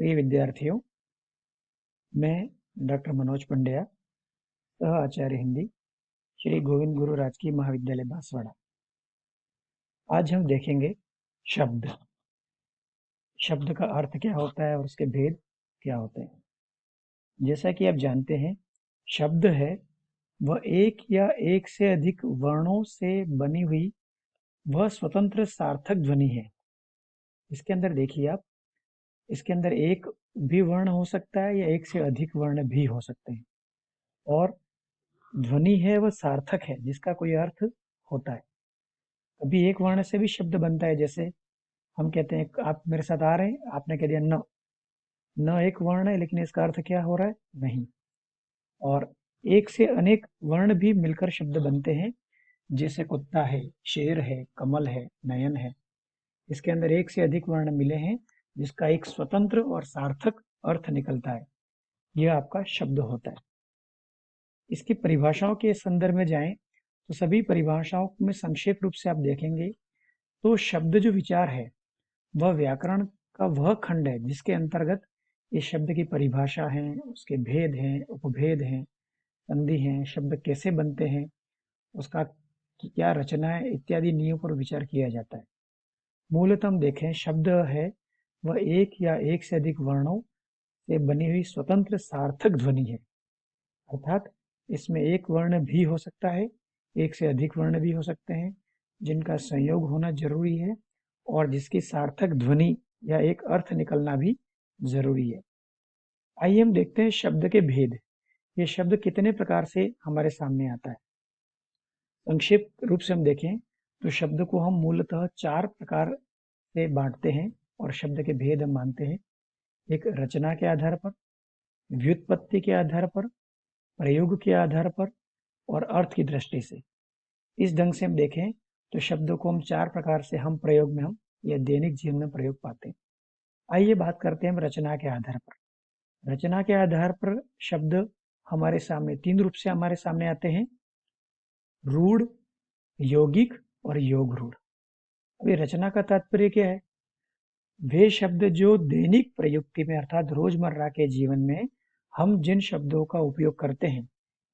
प्रिय विद्यार्थियों, मैं डॉक्टर मनोज पंड्या, सह आचार्य हिंदी, श्री गोविंद गुरु राजकीय महाविद्यालय बांसवाड़ा। आज हम देखेंगे शब्द। शब्द का अर्थ क्या होता है और उसके भेद क्या होते हैं। जैसा कि आप जानते हैं, शब्द है वह एक या एक से अधिक वर्णों से बनी हुई वह स्वतंत्र सार्थक ध्वनि है। इसके अंदर देखिए आप, इसके अंदर एक भी वर्ण हो सकता है या एक से अधिक वर्ण भी हो सकते हैं, और ध्वनि है वह सार्थक है जिसका कोई अर्थ होता है। कभी एक वर्ण से भी शब्द बनता है, जैसे हम कहते हैं आप मेरे साथ आ रहे हैं, आपने कह दिया न। न एक वर्ण है लेकिन इसका अर्थ क्या हो रहा है? नहीं। और एक से अनेक वर्ण भी मिलकर शब्द बनते हैं, जैसे कुत्ता है, शेर है, कमल है, नयन है। इसके अंदर एक से अधिक वर्ण मिले हैं जिसका एक स्वतंत्र और सार्थक अर्थ निकलता है। यह आपका शब्द होता है। इसकी परिभाषाओं के संदर्भ में जाएं तो सभी परिभाषाओं में संक्षेप रूप से आप देखेंगे तो शब्द जो विचार है वह व्याकरण का वह खंड है जिसके अंतर्गत इस शब्द की परिभाषा है, उसके भेद हैं, उपभेद हैं, संधि हैं, शब्द कैसे बनते हैं, उसका क्या रचना है इत्यादि नियमों पर विचार किया जाता है। मूलतः हम देखें, शब्द है वह एक या एक से अधिक वर्णों से बनी हुई स्वतंत्र सार्थक ध्वनि है। अर्थात इसमें एक वर्ण भी हो सकता है, एक से अधिक वर्ण भी हो सकते हैं, जिनका संयोग होना जरूरी है और जिसकी सार्थक ध्वनि या एक अर्थ निकलना भी जरूरी है। आइए हम देखते हैं शब्द के भेद। ये शब्द कितने प्रकार से हमारे सामने आता है। संक्षिप्त रूप से हम देखें तो शब्द को हम मूलतः 4 प्रकार से बांटते हैं और शब्द के भेद हम मानते हैं। एक रचना के आधार पर, व्युत्पत्ति के आधार पर, प्रयोग के आधार पर और अर्थ की दृष्टि से। इस ढंग से हम देखें तो शब्दों को हम 4 प्रकार से हम प्रयोग में हम या दैनिक जीवन में प्रयोग पाते हैं। आइए बात करते हैं हम रचना के आधार पर। रचना के आधार पर शब्द हमारे सामने 3 रूप से हमारे सामने आते हैं: रूढ़, यौगिक और योग रूढ़। अभी रचना का तात्पर्य क्या है? वे शब्द जो दैनिक प्रयुक्ति में अर्थात रोजमर्रा के जीवन में हम जिन शब्दों का उपयोग करते हैं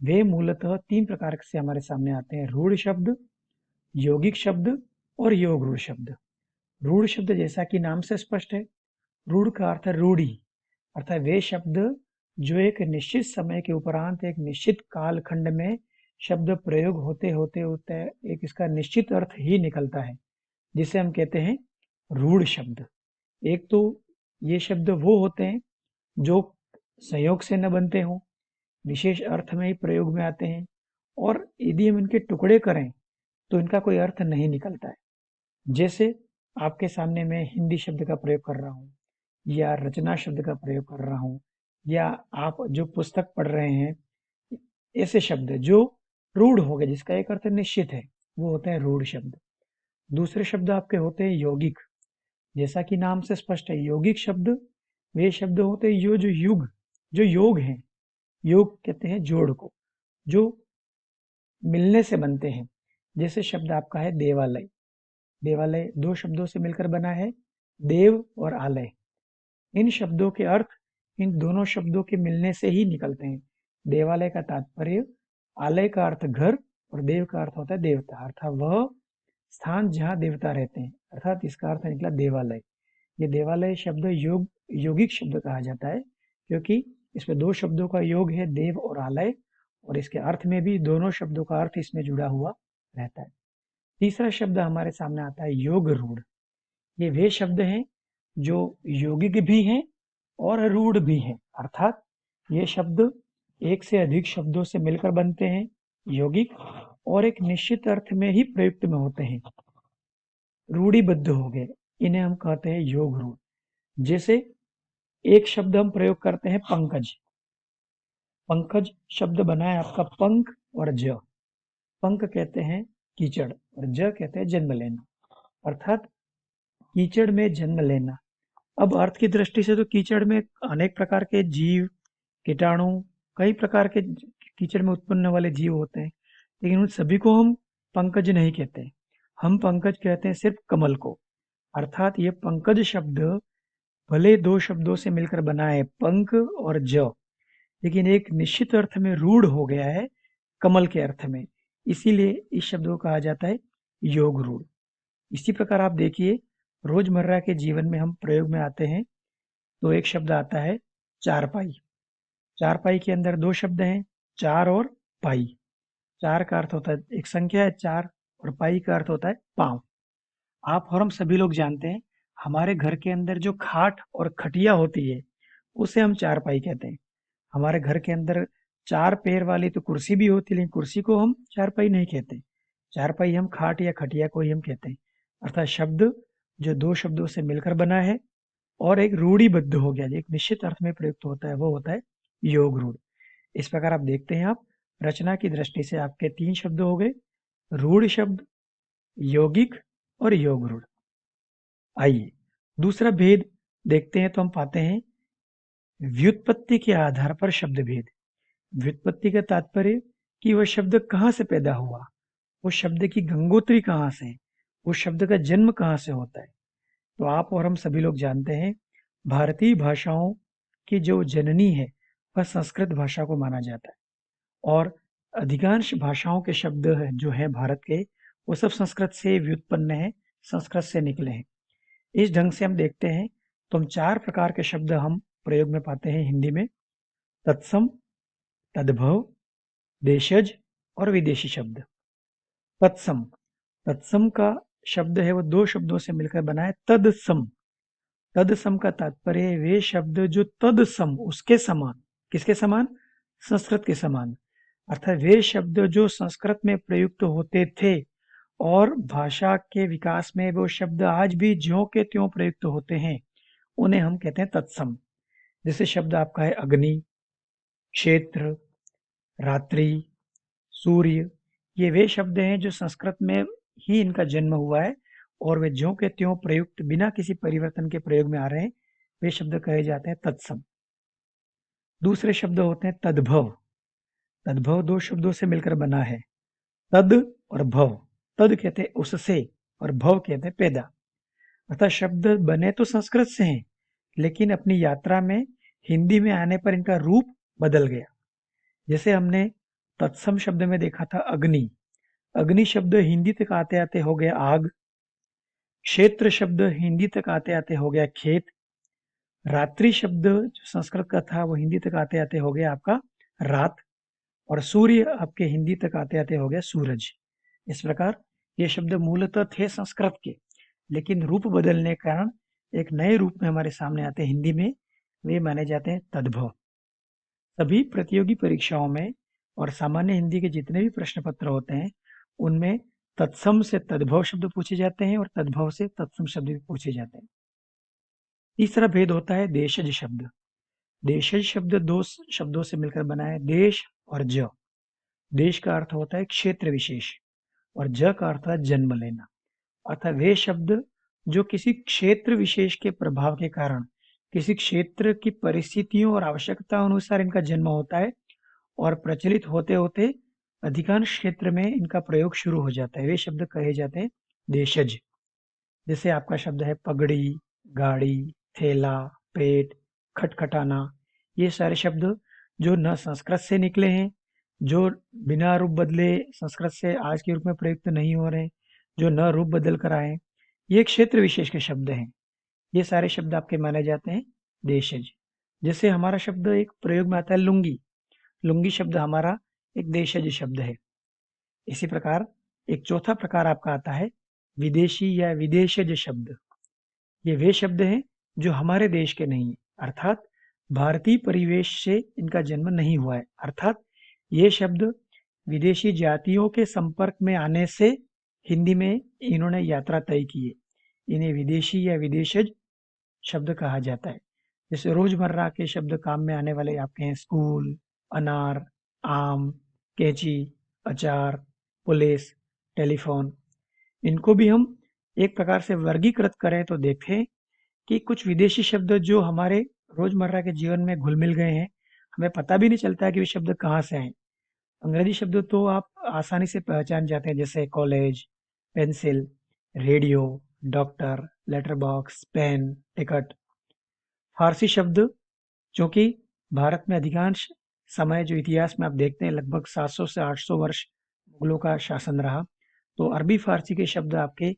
वे मूलतः 3 प्रकार से हमारे सामने आते हैं: रूढ़ शब्द, यौगिक शब्द और योग रूढ़ शब्द। रूढ़ शब्द जैसा कि नाम से स्पष्ट है, रूढ़ का अर्थ है रूढ़ी, अर्थात वे शब्द जो एक निश्चित समय के उपरांत एक निश्चित कालखंड में शब्द प्रयोग होते होते होते एक इसका निश्चित अर्थ ही निकलता है, जिसे हम कहते हैं रूढ़ शब्द। एक तो ये शब्द वो होते हैं जो संयोग से न बनते हों, विशेष अर्थ में ही प्रयोग में आते हैं, और यदि हम इनके टुकड़े करें तो इनका कोई अर्थ नहीं निकलता है। जैसे आपके सामने मैं हिंदी शब्द का प्रयोग कर रहा हूँ या रचना शब्द का प्रयोग कर रहा हूँ, या आप जो पुस्तक पढ़ रहे हैं, ऐसे शब्द जो रूढ़ हो गए जिसका एक अर्थ निश्चित है वो होते हैं रूढ़ शब्द। दूसरे शब्द आपके होते हैं यौगिक। जैसा कि नाम से स्पष्ट है, यौगिक शब्द वे शब्द होते हैं जो योग हैं। योग कहते हैं जोड़ को, जो मिलने से बनते हैं। जैसे शब्द आपका है देवालय। देवालय 2 शब्दों से मिलकर बना है, देव और आलय। इन शब्दों के अर्थ इन दोनों शब्दों के मिलने से ही निकलते हैं। देवालय का तात्पर्य, आलय का अर्थ घर और देव का अर्थ होता है देवता, अर्थात वह स्थान जहाँ देवता रहते हैं, अर्थात इसका अर्थ निकला देवालय। ये देवालय शब्द यौगिक शब्द कहा जाता है क्योंकि इसमें 2 शब्दों का योग है, देव और आलय, और इसके अर्थ में भी दोनों शब्दों का अर्थ इसमें जुड़ा हुआ रहता है। तीसरा शब्द हमारे सामने आता है योग रूढ़। ये वे शब्द हैं जो यौगिक भी हैं और रूढ़ भी हैं, अर्थात ये शब्द एक से अधिक शब्दों से मिलकर बनते हैं, यौगिक, और एक निश्चित अर्थ में ही प्रयुक्त में होते हैं, रूढ़िबद्ध हो गए। इन्हें हम कहते हैं योग रूढ़। जैसे एक शब्द हम प्रयोग करते हैं पंकज। पंकज शब्द बना है आपका पंख और ज। पंख कहते हैं कीचड़ और ज कहते हैं जन्म लेना, अर्थात कीचड़ में जन्म लेना। अब अर्थ की दृष्टि से तो कीचड़ में अनेक प्रकार के जीव, कीटाणु, कई प्रकार के कीचड़ में उत्पन्न वाले जीव होते हैं, लेकिन उन सभी को हम पंकज नहीं कहते। हम पंकज कहते हैं सिर्फ कमल को, अर्थात ये पंकज शब्द भले दो शब्दों से मिलकर बना है पंख और ज, लेकिन एक निश्चित अर्थ में रूढ़ हो गया है कमल के अर्थ में। इसीलिए इस शब्द को कहा जाता है योग रूढ़। इसी प्रकार आप देखिए, रोजमर्रा के जीवन में हम प्रयोग में आते हैं तो एक शब्द आता है चारपाई। चारपाई के अंदर दो शब्द हैं, चार और पाई। चार का अर्थ होता है एक संख्या है चार, और पाई का अर्थ होता है पांव। आप और हम सभी लोग जानते हैं, हमारे घर के अंदर जो खाट और खटिया होती है उसे हम चारपाई कहते हैं। हमारे घर के अंदर चार पैर वाली तो कुर्सी भी होती है, लेकिन कुर्सी को हम चारपाई नहीं कहते। चारपाई हम खाट या खटिया को ही हम कहते हैं। अर्थात शब्द जो दो शब्दों से मिलकर बना है और एक रूढ़िबद्ध हो गया, एक निश्चित अर्थ में प्रयुक्त होता है, वो होता है योग रूढ़। इस प्रकार आप देखते हैं, आप रचना की दृष्टि से आपके तीन शब्द हो गए, रूढ़ शब्द, यौगिक और योग रूढ़। आइए दूसरा भेद देखते हैं तो हम पाते हैं व्युत्पत्ति के आधार पर शब्द भेद। व्युत्पत्ति का तात्पर्य कि वह शब्द कहाँ से पैदा हुआ, उस शब्द की गंगोत्री कहाँ से, उस शब्द का जन्म कहाँ से होता है। तो आप और हम सभी लोग जानते हैं, भारतीय भाषाओं की जो जननी है वह संस्कृत भाषा को माना जाता है, और अधिकांश भाषाओं के शब्द जो हैं भारत के, वो सब संस्कृत से व्युत्पन्न है, संस्कृत से निकले हैं। इस ढंग से हम देखते हैं तो हम चार प्रकार के शब्द हम प्रयोग में पाते हैं हिंदी में: तत्सम, तद्भव, देशज और विदेशी शब्द। तत्सम, तत्सम का शब्द है वो दो शब्दों से मिलकर बना है तदसम। तदसम का तात्पर्य है वे शब्द जो तदसम उसके समान। किसके समान? संस्कृत के समान। अर्थात वे शब्द जो संस्कृत में प्रयुक्त होते थे और भाषा के विकास में वो शब्द आज भी ज्यों के त्यों प्रयुक्त होते हैं, उन्हें हम कहते हैं तत्सम। जैसे शब्द आपका है अग्नि, क्षेत्र, रात्रि, सूर्य। ये वे शब्द हैं जो संस्कृत में ही इनका जन्म हुआ है और वे ज्यों के त्यों प्रयुक्त, बिना किसी परिवर्तन के प्रयोग में आ रहे हैं। वे शब्द कहे जाते हैं तत्सम। दूसरे शब्द होते हैं तद्भव। तद्भव दो शब्दों से मिलकर बना है, तद और भव। तद कहते हैं उससे और भव कहते हैं पैदा। अर्थात शब्द बने तो संस्कृत से हैं, लेकिन अपनी यात्रा में हिंदी में आने पर इनका रूप बदल गया। जैसे हमने तत्सम शब्द में देखा था अग्नि। अग्नि शब्द हिंदी तक आते आते हो गया आग। क्षेत्र शब्द हिंदी तक आते आते हो गया खेत। रात्रि शब्द जो संस्कृत का था वो हिंदी तक आते आते हो गया आपका रात। और सूर्य आपके हिंदी तक आते आते हो गया सूरज। इस प्रकार ये शब्द मूलतः थे संस्कृत के, लेकिन रूप बदलने के कारण एक नए रूप में हमारे सामने आते हैं हिंदी में। वे माने जाते हैं तद्भव। सभी प्रतियोगी परीक्षाओं में और सामान्य हिंदी के जितने भी प्रश्न पत्र होते हैं, उनमें तत्सम से तद्भव शब्द पूछे जाते हैं और तद्भव से तत्सम शब्द भी पूछे जाते हैं। तीसरा भेद होता है देशज शब्द। देशज शब्द दो शब्दों से मिलकर बना है, देश और ज। देश का अर्थ होता है क्षेत्र विशेष और ज का अर्थ है जन्म लेना। अर्थात वे शब्द जो किसी क्षेत्र विशेष के प्रभाव के कारण, किसी क्षेत्र की परिस्थितियों और आवश्यकता अनुसार इनका जन्म होता है और प्रचलित होते होते अधिकांश क्षेत्र में इनका प्रयोग शुरू हो जाता है। वे शब्द कहे जाते हैं देशज। जैसे आपका शब्द है पगड़ी, गाड़ी, थैला, पेट, खटखटाना। ये सारे शब्द जो न संस्कृत से निकले हैं, जो बिना रूप बदले संस्कृत से आज के रूप में प्रयुक्त नहीं हो रहे, जो न रूप बदल कर आए, ये क्षेत्र विशेष के शब्द हैं। ये सारे शब्द आपके माने जाते हैं देशज। जैसे हमारा शब्द एक प्रयोग में आता है लुंगी। लुंगी शब्द हमारा एक देशज शब्द है। इसी प्रकार एक चौथा प्रकार आपका आता है विदेशी या विदेशज शब्द। ये वे शब्द हैं जो हमारे देश के नहीं है, अर्थात भारतीय परिवेश से इनका जन्म नहीं हुआ है। अर्थात ये शब्द विदेशी जातियों के संपर्क में आने से हिंदी में इन्होंने यात्रा तय की है। इन्हें विदेशी या विदेशज शब्द कहा जाता है। जैसे रोजमर्रा के शब्द काम में आने वाले आपके हैं स्कूल, अनार, आम, कैंची, अचार, पुलिस, टेलीफोन। इनको भी हम एक प्रकार से वर्गीकृत करें तो देखें कि कुछ विदेशी शब्द जो हमारे रोजमर्रा के जीवन में घुल मिल गए हैं, हमें पता भी नहीं चलता है कि वे शब्द कहाँ से आए। अंग्रेजी शब्द तो आप आसानी से पहचान जाते हैं, जैसे college, pencil, radio, doctor, letter box, pen, ticket. फारसी शब्द, चूंकि भारत में अधिकांश समय जो इतिहास में आप देखते हैं लगभग 700 से 800 वर्ष मुगलों का शासन रहा, तो अरबी फारसी के शब्द आपके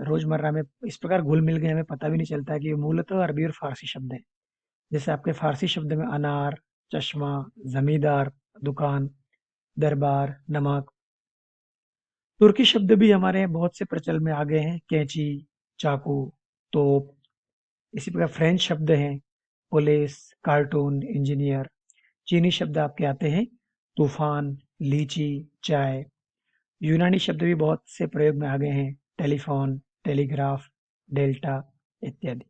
रोजमर्रा में इस प्रकार घुल मिल गए, हमें पता भी नहीं चलता है कि ये मूलतः अरबी और फारसी शब्द हैं। जैसे आपके फारसी शब्द में अनार, चश्मा, जमींदार, दुकान, दरबार, नमक। तुर्की शब्द भी हमारे यहाँ बहुत से प्रचलन में आ गए हैं, कैंची, चाकू, तोप। इसी प्रकार फ्रेंच शब्द हैं, पुलिस, कार्टून, इंजीनियर। चीनी शब्द आपके आते हैं, तूफान, लीची, चाय। यूनानी शब्द भी बहुत से प्रयोग में आ गए हैं, टेलीफोन, टेलीग्राफ, डेल्टा इत्यादि।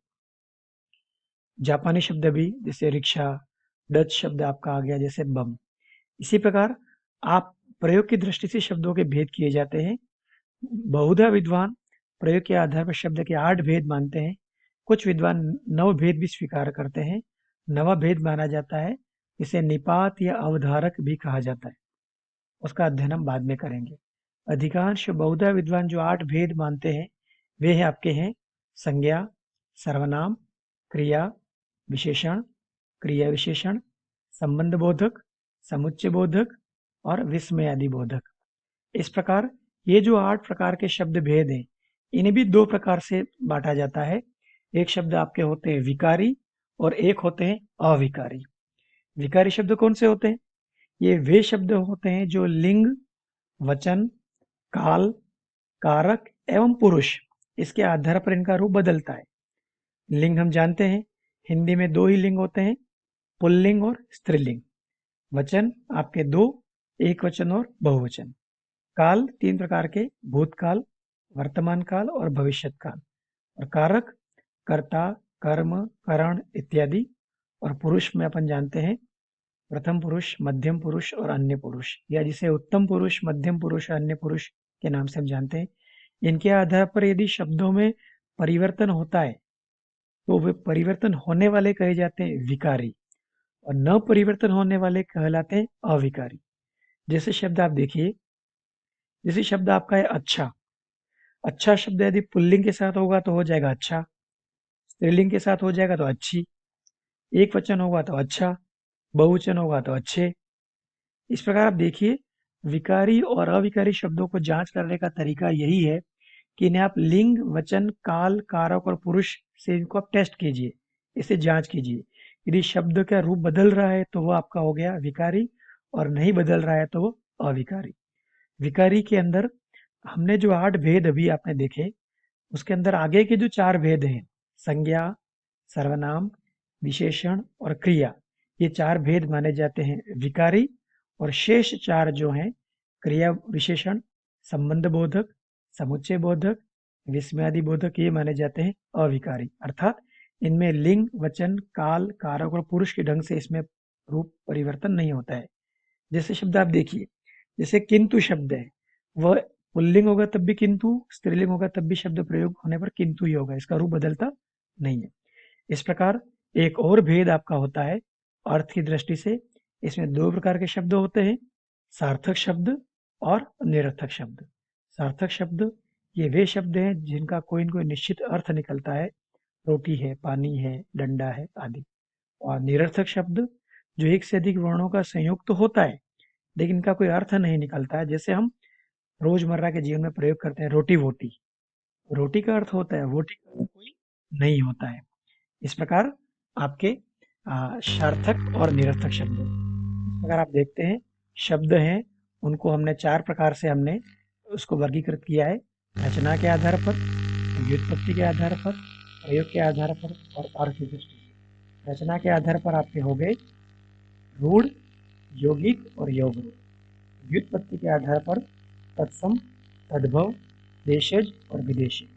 जापानी शब्द भी जैसे रिक्शा, डच शब्द आपका आ गया जैसे बम। इसी प्रकार आप प्रयोग की दृष्टि से शब्दों के भेद किए जाते हैं। बहुधा विद्वान प्रयोग के आधार पर शब्द के 8 भेद मानते हैं। कुछ विद्वान 9 भेद भी स्वीकार करते हैं। नवा भेद माना जाता है, इसे निपात या अवधारक भी कहा जाता है। उसका अध्ययन हम बाद में करेंगे। अधिकांश बहुधा विद्वान जो 8 भेद मानते हैं, वे हैं आपके हैं संज्ञा, सर्वनाम, क्रिया, विशेषण, क्रिया विशेषण, संबंध बोधक, समुच्चय बोधक और विस्मयादि बोधक। इस प्रकार ये जो 8 प्रकार के शब्द भेद हैं, इन्हें भी 2 प्रकार से बांटा जाता है। एक शब्द आपके होते हैं विकारी और एक होते हैं अविकारी। विकारी शब्द कौन से होते हैं? ये वे शब्द होते हैं जो लिंग, वचन, काल, कारक एवं पुरुष इसके आधार पर इनका रूप बदलता है। लिंग हम जानते हैं, हिंदी में 2 ही लिंग होते हैं, पुल्लिंग और स्त्रीलिंग। वचन आपके 2, एक वचन और बहुवचन। काल 3 प्रकार के, भूतकाल, वर्तमान काल और भविष्यत काल। और कारक कर्ता, कर्म, करण इत्यादि। और पुरुष में अपन जानते हैं प्रथम पुरुष, मध्यम पुरुष और अन्य पुरुष, या जिसे उत्तम पुरुष, मध्यम पुरुष और अन्य पुरुष के नाम से हम जानते हैं। इनके आधार पर यदि शब्दों में परिवर्तन होता है तो वे परिवर्तन होने वाले कहे जाते हैं विकारी, और न परिवर्तन होने वाले कहलाते हैं अविकारी। जैसे शब्द आप देखिए, जैसे शब्द आपका है अच्छा। अच्छा शब्द यदि पुल्लिंग के साथ होगा तो हो जाएगा अच्छा, स्त्रीलिंग के साथ हो जाएगा तो अच्छी, एक वचन होगा तो अच्छा, बहुवचन होगा तो अच्छे। इस प्रकार आप देखिए, विकारी और अविकारी शब्दों को जांच करने का तरीका यही है कि इन्हें आप लिंग, वचन, काल, कारक और पुरुष से इनको आप टेस्ट कीजिए, इसे जांच कीजिए। यदि शब्द का रूप बदल रहा है तो वो आपका हो गया विकारी, और नहीं बदल रहा है तो वो अविकारी। विकारी के अंदर हमने जो 8 भेद अभी आपने देखे, उसके अंदर आगे के जो 4 भेद हैं, संज्ञा, सर्वनाम, विशेषण और क्रिया, ये 4 भेद माने जाते हैं विकारी। और शेष 4 जो हैं, क्रिया विशेषण, संबंध बोधक, समुच्चय बोधक, विस्मयादि बोधक, ये माने जाते हैं अविकारी। अर्थात इनमें लिंग, वचन, काल, कारक और पुरुष के ढंग से इसमें रूप परिवर्तन नहीं होता है। जैसे शब्द आप देखिए, जैसे किंतु शब्द है, वह पुल्लिंग होगा तब भी किंतु, स्त्रीलिंग होगा तब भी शब्द प्रयोग होने पर किंतु ही होगा, इसका रूप बदलता नहीं है। इस प्रकार एक और भेद आपका होता है अर्थ की दृष्टि से। इसमें 2 प्रकार के शब्द होते हैं, सार्थक शब्द और निरर्थक शब्द। सार्थक शब्द ये वे शब्द हैं जिनका कोई न कोई निश्चित अर्थ निकलता है, रोटी है, पानी है, डंडा है आदि। और निरर्थक शब्द जो एक से अधिक वर्णों का संयुक्त तो होता है लेकिन इनका कोई अर्थ नहीं निकलता है। जैसे हम रोजमर्रा के जीवन में प्रयोग करते हैं रोटी वोटी, रोटी का अर्थ होता है, वोटी का अर्थ कोई नहीं होता है। इस प्रकार आपके सार्थक और निरर्थक शब्द, इस प्रकार आप देखते हैं शब्द हैं, उनको हमने 4 प्रकार से हमने उसको वर्गीकृत किया है, रचना के आधार पर, व्युत्पत्ति के आधार पर, प्रयोग के आधार पर और अर्थ की दृष्टि से। रचना के आधार पर आपके हो गए रूढ़, यौगिक और योग रूढ़। व्युत्पत्ति के आधार पर तत्सम, तद्भव, देशज और विदेशी।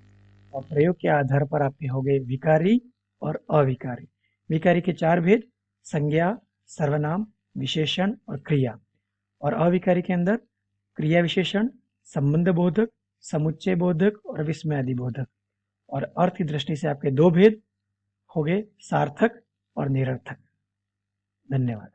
और प्रयोग के आधार पर आपके हो गए विकारी और अविकारी। विकारी के 4 भेद, संज्ञा, सर्वनाम, विशेषण और क्रिया। और अविकारी के अंदर क्रिया विशेषण, संबंध बोधक, समुच्चय बोधक और विस्मयादि बोधक। और अर्थ की दृष्टि से आपके 2 भेद हो गए, सार्थक और निरर्थक। धन्यवाद।